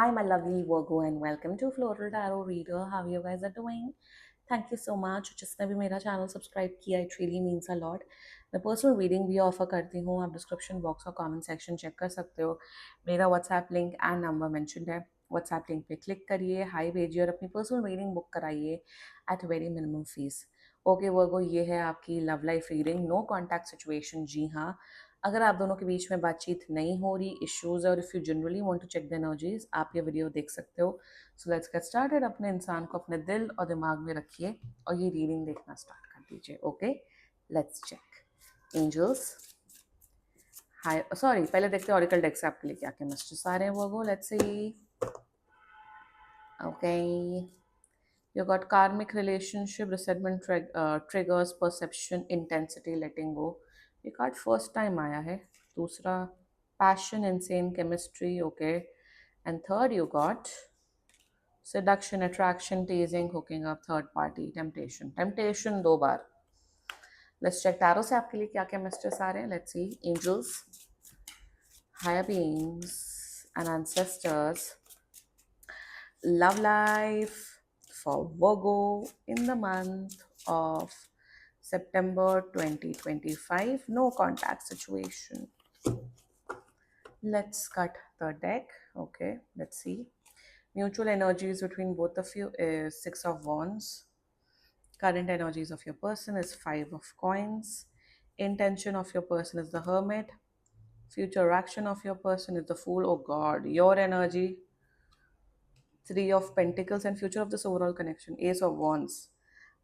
Hi, my lovely Virgo, and welcome to Floral Tarot Reader. How you guys are doing? Thank you so much. जिसने भी मेरा channel subscribe किया, it really means a lot. मैं personal reading भी offer करती हूँ. आप description box और कमेंट सेक्शन चेक कर सकते हो. मेरा WhatsApp link and number mention है. व्हाट्सएप लिंक पे क्लिक करिए, हाई भेजिए और अपनी पर्सनल रीडिंग बुक कराइए at very minimum fees. Okay Virgo, ये है आपकी love life reading. No contact situation. जी हाँ, अगर आप दोनों के बीच में बातचीत नहीं हो रही, इश्यूज और if you generally want to check the energies, आप ये वीडियो देख सकते हो. So let's get started. अपने इंसान को अपने दिल और दिमाग में रखिए और ये रीडिंग देखना स्टार्ट कर दीजिए. Okay, let's check. Angels, hi, sorry, पहले देखते हैं ऑरिकल डेक से आपके लिए क्या क्या मैसेजेस आ रहे हैं. वो let's see. Okay, you got karmic relationship, resentment, triggers, perception, intensity, letting go. ये कार्ड फर्स्ट टाइम आया है. दूसरा, passion, insane chemistry. Okay, and third you got seduction, attraction, teasing, hooking up, third party, temptation. Temptation दो बार. Let's check tarot से आपके लिए क्या क्या messages आ रहे हैं. Let's see. Angels, higher beings and ancestors, love life for Virgo in the month of September 2025. No contact situation. Let's cut the deck. Okay, let's see. Mutual energies between both of you is Six of Wands. Current energies of your person is Five of Coins. Intention of your person is the Hermit. Future action of your person is the Fool. Oh God, your energy, Three of Pentacles, and future of this overall connection, Ace of Wands.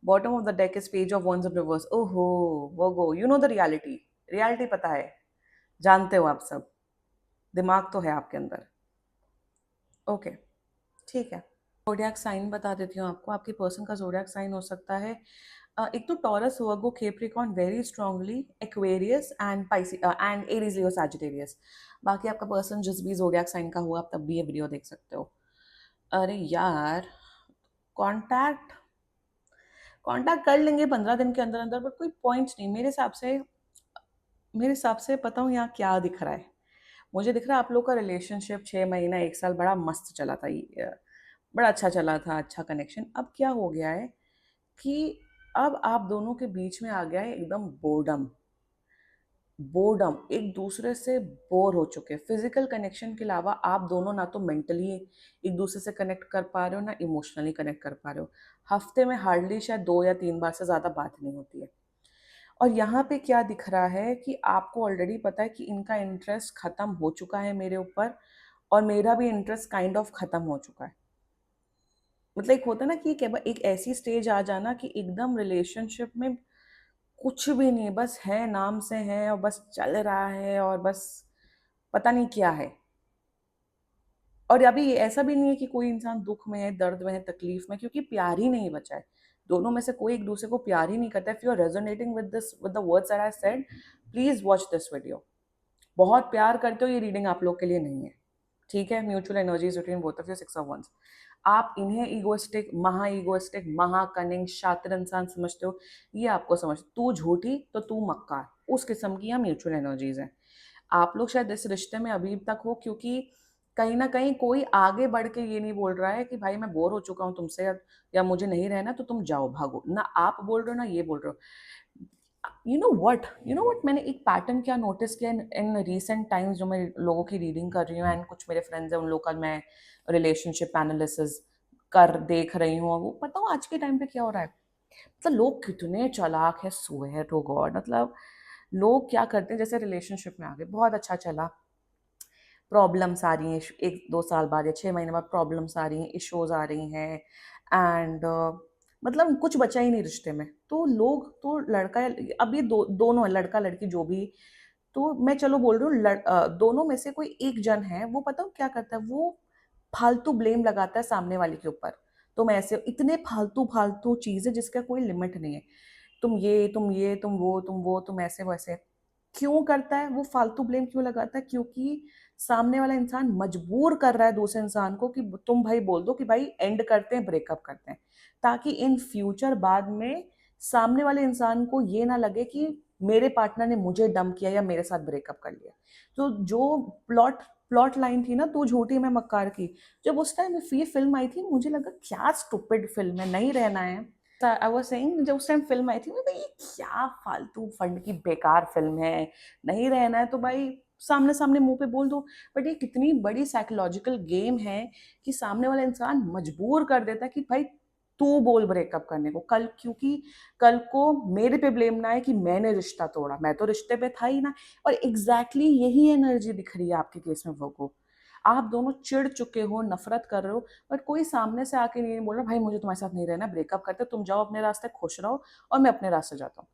Bottom of the deck is Page of Wands in reverse. Oh, Virgo, you know the reality. Reality पता है, जानते हो आप सब. दिमाग तो है आपके अंदर. ओके, ठीक है. जोडियाक साइन बता देती हूँ आपको. आपके पर्सन का जोडियाक साइन हो सकता है एक तो taurus, Virgo, Capricorn very strongly, Aquarius and Pisces and Aries, Leo, Sagittarius. बाकी आपका पर्सन जिस भी जोडियाक साइन का हुआ, आप तब भी ये वीडियो देख सकते हो. अरे यार, कांटेक्ट कांटेक्ट कर लेंगे 15 दिन के अंदर अंदर, बट कोई पॉइंट नहीं मेरे हिसाब से. मेरे हिसाब से पता हूँ यहाँ क्या दिख रहा है. मुझे दिख रहा है आप लोग का रिलेशनशिप 6 महीना 1 साल बड़ा मस्त चला था. बड़ा अच्छा चला था, अच्छा कनेक्शन. अब क्या हो गया है कि अब आप दोनों के बीच में आ गया है एकदम बोर्डम. बोर्डम, एक दूसरे से बोर हो चुके. फिजिकल कनेक्शन के अलावा आप दोनों ना तो मेंटली एक दूसरे से कनेक्ट कर पा रहे हो, ना इमोशनली कनेक्ट कर पा रहे हो. हफ्ते में हार्डली शायद 2 या 3 बार से ज़्यादा बात नहीं होती है. और यहाँ पे क्या दिख रहा है कि आपको ऑलरेडी पता है कि इनका इंटरेस्ट खत्म हो चुका है मेरे ऊपर, और मेरा भी इंटरेस्ट काइंड ऑफ खत्म हो चुका है. मतलब एक होता है ना कि एक ऐसी स्टेज आ जाना कि एकदम रिलेशनशिप में कुछ भी नहीं, बस है, नाम से है और बस चल रहा है और बस पता नहीं क्या है. और अभी ऐसा भी नहीं है कि कोई इंसान दुख में है, दर्द में है, तकलीफ में, क्योंकि प्यार ही नहीं बचा है. दोनों में से कोई एक दूसरे को प्यार ही नहीं करता है. If you are resonating with this, with the words that I said, please watch this video. बहुत प्यार करते हो, ये रीडिंग आप लोग के लिए नहीं है. ठीक है. Mutual energies between both of you, six of once. आप इन्हें ईगोइस्टिक, महा कनिंग, शातिर इंसान समझते हो. ये आपको समझ, तू झूठी तो तू मक्कार, उस किस्म की यहाँ म्यूचुअल एनर्जीज हैं. आप लोग शायद इस रिश्ते में अभी तक हो क्योंकि कहीं ना कहीं कोई आगे बढ़ के ये नहीं बोल रहा है कि भाई मैं बोर हो चुका हूँ तुमसे, या मुझे नहीं रहना तो तुम जाओ, भागो. ना आप बोल रहे हो ना ये बोल रहे हो. यू नो वट, मैंने एक पैटर्न क्या नोटिस किया इन रीसेंट टाइम्स, जो मैं लोगों की रीडिंग कर रही हूँ एंड कुछ मेरे फ्रेंड्स हैं उन लोग का मैं रिलेशनशिप एनालिसिस कर देख रही हूँ. वो पता हूँ आज के टाइम पे क्या हो रहा है. मतलब लोग कितने चालाक है, स्वेयर टू गॉड. मतलब लोग क्या करते हैं, जैसे रिलेशनशिप में आ गए, बहुत अच्छा चला, प्रॉब्लम्स आ रही हैं 1-2 साल बाद या 6 महीने बाद, प्रॉब्लम्स आ रही हैं, इश्यूज आ रही हैं, एंड मतलब कुछ बचा ही नहीं रिश्ते में. तो लोग तो लड़का, अब ये दोनों है, लड़का लड़की जो भी, तो मैं चलो बोल रही हूँ दोनों में से कोई एक जन है, वो पता हूँ क्या करता है, वो फालतू ब्लेम लगाता है सामने वाले के ऊपर. तुम ऐसे, इतने फालतू फालतू चीजें जिसका कोई लिमिट नहीं है. तुम तुम ऐसे वैसे. क्यों करता है वो फालतू ब्लेम, क्यों लगाता है? क्योंकि सामने वाला इंसान मजबूर कर रहा है दूसरे इंसान को कि तुम भाई बोल दो कि भाई एंड करते हैं, ब्रेकअप करते हैं, ताकि इन फ्यूचर बाद में सामने वाले इंसान को ये ना लगे कि मेरे पार्टनर ने मुझे डंप किया या मेरे साथ ब्रेकअप कर लिया. तो जो प्लॉट प्लॉट लाइन थी ना, तू झूठी मैं मक्कार की, जब उस टाइम ये फिल्म आई थी मुझे लगा क्या स्टूपिड फिल्म है, नहीं रहना है। आई वाज सेइंग जब उस टाइम फिल्म आई थी मैं, भाई क्या फालतू फंड की बेकार फिल्म है, नहीं रहना है तो भाई सामने सामने मुंह पे बोल दो। बट ये कितनी बड़ी साइकोलॉजिकल गेम है कि सामने वाला इंसान मजबूर कर देता है कि भाई तू बोल ब्रेकअप करने को कल, क्योंकि कल को मेरे पे ब्लेम ना है कि मैंने रिश्ता तोड़ा, मैं तो रिश्ते पे था ही ना। और एग्जैक्टली यही एनर्जी दिख रही है आपके केस में वो को। आप दोनों चिढ़ चुके हो, नफरत कर रहे हो, बट कोई सामने से आके नहीं बोल रहा भाई मुझे तुम्हारे साथ नहीं रहना, ब्रेकअप करते, तुम जाओ अपने रास्ते खुश रहो और मैं अपने रास्ते जाता हूँ।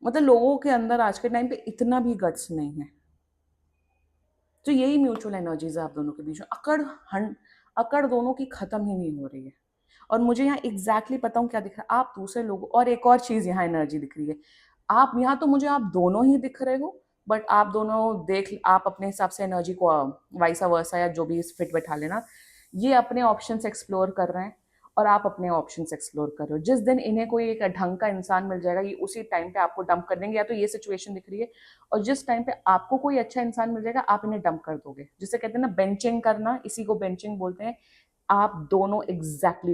मतलब लोगों के अंदर आज के टाइम पे इतना भी गट्स नहीं है। तो यही म्यूचुअल एनर्जीज है आप दोनों के बीच में। अकड़ दोनों की खत्म ही नहीं हो रही है। और मुझे यहाँ एग्जैक्टली पता हूँ क्या दिख रहा है, आप दूसरे लोगों, और एक और चीज यहाँ एनर्जी दिख रही है। आप यहाँ तो मुझे आप दोनों ही दिख रहे हो, बट आप दोनों देख, आप अपने हिसाब से एनर्जी को वाइसा वर्सा या जो भी इस फिट बैठा लेना, ये अपने ऑप्शंस एक्सप्लोर कर रहे हैं और आप अपने ऑप्शंस एक्सप्लोर कर रहे हो। जिस दिन इन्हें कोई एक ढंग का इंसान मिल जाएगा, ये उसी टाइम पे आपको डंप कर देंगे, या तो ये सिचुएशन दिख रही है। और जिस टाइम पे आपको कोई अच्छा इंसान मिल जाएगा, आप इन्हें डंप कर दोगे, जिसे कहते हैं ना बेंचिंग करना, इसी को बेंचिंग बोलते हैं। आप दोनों एग्जैक्टली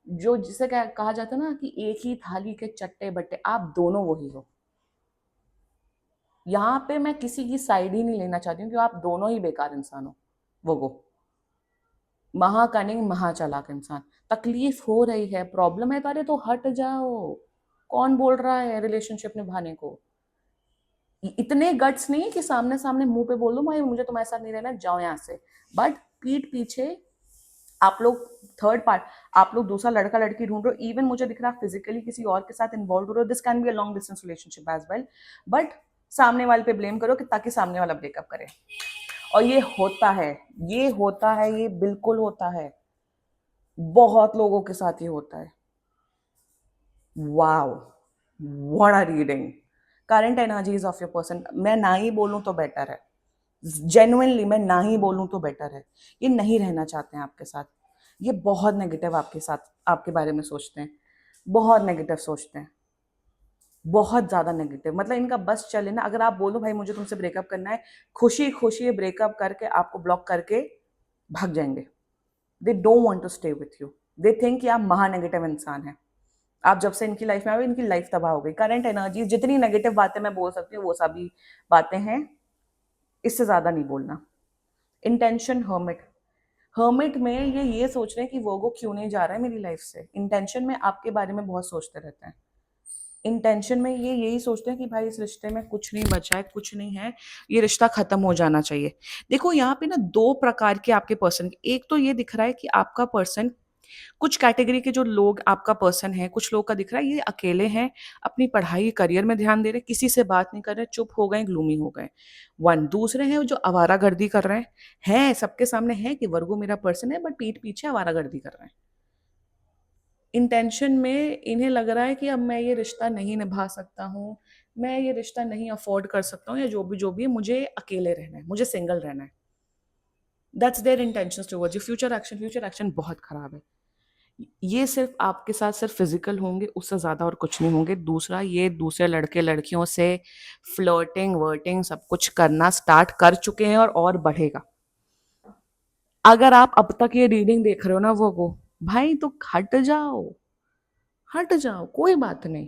जो जिसे कहा जाता है ना कि एक ही थाली के चट्टे बट्टे, आप दोनों वही हो। यहाँ पे मैं किसी की साइड ही नहीं लेना चाहती हूँ कि आप दोनों ही बेकार इंसान हो। वो महाकनिंग महाचालाक इंसान। तकलीफ हो रही है, प्रॉब्लम है, तो अरे तो हट जाओ। कौन बोल रहा है रिलेशनशिप निभाने को? इतने गट्स नहीं है कि सामने सामने मुंह पे बोल दो भाई मुझे तुम्हारे साथ नहीं रहना, जाओ यहाँ से। बट पीठ पीछे आप लोग थर्ड पार्ट, आप लोग दूसरा लड़का लड़की ढूंढ रहे हो। इवन मुझे दिख रहा है फिजिकली किसी और के साथ इन्वॉल्व हो रहे हो। This can be a long distance relationship as well. But सामने वाले पे ब्लेम करो कि ताकि सामने वाला ब्रेकअप करे। और ये होता है, ये होता है, ये बिल्कुल होता है, बहुत लोगों के साथ ये होता है। Wow, what are reading. Current energies of your person, मैं ना ही बोलूं तो बेटर है। जेन्युइनली मैं ना ही बोलूं तो बेटर है। ये नहीं रहना चाहते हैं आपके साथ। ये बहुत नेगेटिव आपके साथ, आपके बारे में सोचते हैं, बहुत नेगेटिव सोचते हैं, बहुत ज्यादा नेगेटिव। मतलब इनका बस चले ना, अगर आप बोलो भाई मुझे तुमसे ब्रेकअप करना है, खुशी खुशी ब्रेकअप करके आपको ब्लॉक करके भाग जाएंगे। They don't want to stay with you. They think कि आप महा नेगेटिव इंसान हैं। आप जब से इनकी लाइफ में आए इनकी लाइफ तबाह हो गई। करंट एनर्जी जितनी नेगेटिव बातें मैं बोल सकती हूँ वो सभी बातें हैं, इससे ज्यादा नहीं बोलना। इंटेंशन हर्मिट, हर्मिट में ये सोच रहे हैं कि वो क्यों नहीं जा रहा है मेरी लाइफ से। इंटेंशन में आपके बारे में बहुत सोचते रहते हैं। इंटेंशन में ये यही सोचते हैं कि भाई इस रिश्ते में कुछ नहीं बचा है, कुछ नहीं है, ये रिश्ता खत्म हो जाना चाहिए। देखो यहाँ पे ना दो प्रकार के आपके पर्सन, एक तो ये दिख रहा है कि आपका पर्सन, कुछ कैटेगरी के जो लोग आपका पर्सन है, कुछ लोग का दिख रहा है ये अकेले हैं, अपनी पढ़ाई करियर में ध्यान दे रहे, किसी से बात नहीं कर रहे, चुप हो गए, ग्लूमी हो गए। वन दूसरे हैं जो आवारागर्दी कर रहे हैं सबके सामने है कि वर्गो मेरा पर्सन है, बट पीठ पीछे आवारागर्दी कर रहे हैं। इंटेंशन में इन्हें लग रहा है कि अब मैं ये रिश्ता नहीं निभा सकता हूँ, मैं ये रिश्ता नहीं अफोर्ड कर सकता हूँ, या जो भी है, मुझे अकेले रहना है, मुझे सिंगल रहना है। That's there intention towards you. Future action बहुत खराब है। ये सिर्फ आपके साथ सिर्फ फिजिकल होंगे, उससे ज्यादा और कुछ नहीं होंगे। दूसरा, ये दूसरे लड़के लड़कियों से फ्लर्टिंग वर्टिंग सब कुछ करना स्टार्ट कर चुके हैं और बढ़ेगा। अगर आप अब तक ये रीडिंग देख रहे हो ना वो भाई तो हट जाओ, हट जाओ, कोई बात नहीं।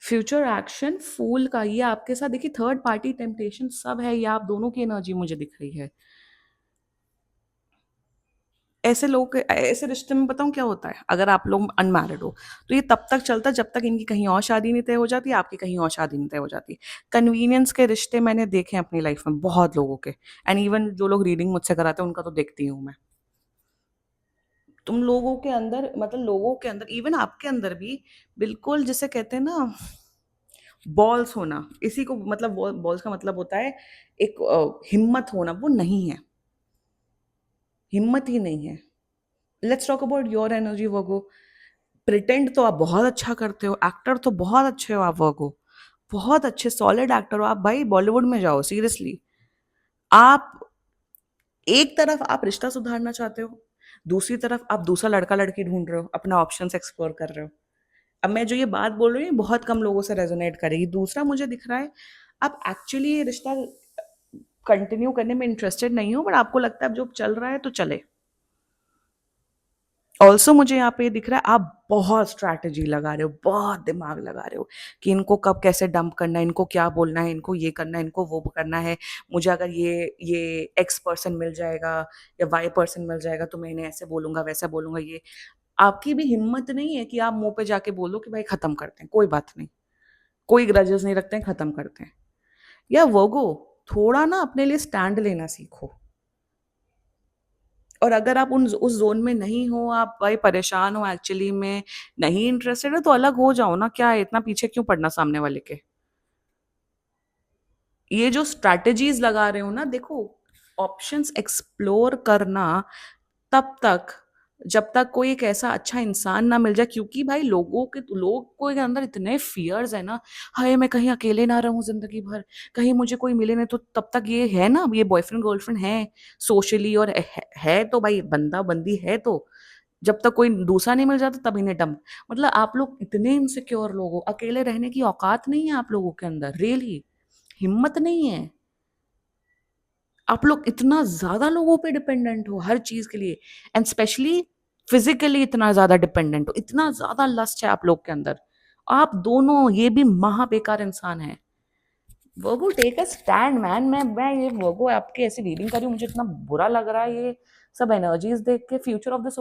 फ्यूचर एक्शन फूल का ये आपके साथ, देखिए थर्ड पार्टी टेम्पटेशन सब है, ये आप दोनों की एनर्जी मुझे दिख रही है। ऐसे लोग, ऐसे रिश्ते में बताऊं क्या होता है, अगर आप लोग अनमैरिड हो तो ये तब तक चलता है जब तक इनकी कहीं और शादी नहीं तय हो जाती, आपकी कहीं और शादी नहीं तय हो जाती। कन्वीनियंस के रिश्ते मैंने देखे हैं अपनी लाइफ में बहुत लोगों के, एंड इवन जो लोग रीडिंग मुझसे कराते हैं उनका तो देखती हूँ मैं। तुम लोगों के अंदर, मतलब लोगों के अंदर, इवन आपके अंदर भी बिल्कुल जिसे कहते हैं ना बॉल्स होना, इसी को मतलब बॉल्स का मतलब होता है एक हिम्मत होना, वो नहीं है, हिम्मत ही नहीं है। Let's talk about your energy Virgo. Pretend तो आप बहुत अच्छा करते हो, एक्टर तो बहुत अच्छे हो आप वर्गो, बहुत अच्छे सॉलिड एक्टर हो आप भाई, बॉलीवुड में जाओ सीरियसली। आप एक तरफ आप रिश्ता सुधारना चाहते हो, दूसरी तरफ आप दूसरा लड़का लड़की ढूंढ रहे हो, अपना ऑप्शंस एक्सप्लोर कर रहे हो। अब मैं जो ये बात बोल रही हूँ बहुत कम लोगों से रेजोनेट करेगी। दूसरा मुझे दिख रहा है आप एक्चुअली ये रिश्ता कंटिन्यू करने में इंटरेस्टेड नहीं हो, बट आपको लगता है अब जो चल रहा है तो चले। ऑल्सो मुझे यहाँ पे दिख रहा है आप बहुत स्ट्रैटेजी लगा रहे हो, बहुत दिमाग लगा रहे हो कि इनको कब कैसे डंप करना है, इनको क्या बोलना है, इनको ये करना है, इनको वो करना है। मुझे अगर ये एक्स पर्सन मिल जाएगा या वाई पर्सन मिल जाएगा तो मैं इन्हें ऐसे बोलूंगा वैसा बोलूंगा। ये आपकी भी हिम्मत नहीं है कि आप मुंह पे जाके बोलो कि भाई खत्म करते हैं, कोई बात नहीं, कोई ग्रजेस नहीं रखते हैं, खत्म करते हैं। या वोगो, थोड़ा ना अपने लिए स्टैंड लेना सीखो। और अगर आप उन उस जोन में नहीं हो, आप भाई परेशान हो एक्चुअली में, नहीं इंटरेस्टेड है, तो अलग हो जाओ ना, क्या है इतना पीछे क्यों पड़ना सामने वाले के। ये जो स्ट्रैटेजीज लगा रहे हो ना, देखो, ऑप्शंस एक्सप्लोर करना तब तक जब तक कोई एक ऐसा अच्छा इंसान ना मिल जाए, क्योंकि भाई लोग को के अंदर इतने फियर्स है ना। हाय मैं कहीं अकेले ना रहूं जिंदगी भर, कहीं मुझे कोई मिले नहीं, तो तब तक ये है ना, ये बॉयफ्रेंड गर्लफ्रेंड है सोशली, और है तो भाई बंदा बंदी है, तो जब तक कोई दूसरा नहीं मिल जाता तब इन्हें डम। मतलब आप लोग इतने इनसिक्योर लोग हो, अकेले रहने की औकात नहीं है आप लोगों के अंदर, रियली हिम्मत नहीं है। आप लोग इतना ज्यादा लोगों पे डिपेंडेंट हो हर चीज के लिए, एंड स्पेशली फिजिकली इतना ज्यादा डिपेंडेंट हो, इतना ज्यादा लस्ट है आप लोग के अंदर। आप दोनों ये भी महा बेकार इंसान है। वर्गो टेक अ स्टैंड मैन। मैं ये वर्गो आपकी ऐसी रीडिंग कर रही हूँ, मुझे इतना बुरा लग रहा है ये सब एनर्जीज देख के। फ्यूचर ऑफ दिस,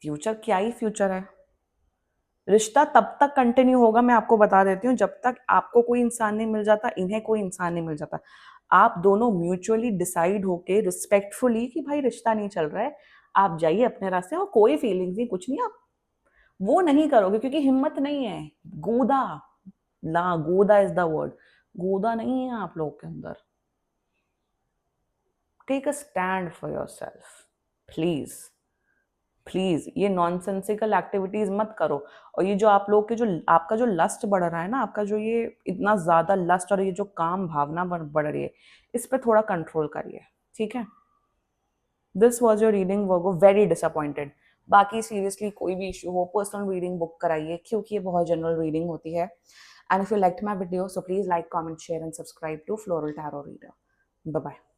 फ्यूचर क्या ही फ्यूचर है। रिश्ता तब तक कंटिन्यू होगा, मैं आपको बता देती हूँ, जब तक आपको कोई इंसान नहीं मिल जाता, इन्हें कोई इंसान नहीं मिल जाता। आप दोनों म्यूचुअली डिसाइड होके रिस्पेक्टफुली कि भाई रिश्ता नहीं चल रहा है, आप जाइए अपने रास्ते, और कोई फीलिंग्स नहीं, कुछ नहीं, आप वो नहीं करोगे क्योंकि हिम्मत नहीं है। गोदा, ला गोदा इज द वर्ड, गोदा नहीं है आप लोगों के अंदर। Take a stand for yourself, please please. ये नॉनसेंसिकल एक्टिविटीज मत करो। और ये जो आप लोग के जो आपका जो लस्ट बढ़ रहा है ना, आपका जो ये इतना ज्यादा लस्ट और ये जो काम भावना बढ़ रही है, इस पे थोड़ा कंट्रोल करिए, ठीक है। This was your reading Virgo, very disappointed. बाकी सीरियसली कोई भी इशू हो, पर्सनल रीडिंग बुक कराइए, क्योंकि ये बहुत जनरल रीडिंग होती है। And if you like my video, so please like, comment, share and subscribe to floral tarot reader. Bye bye.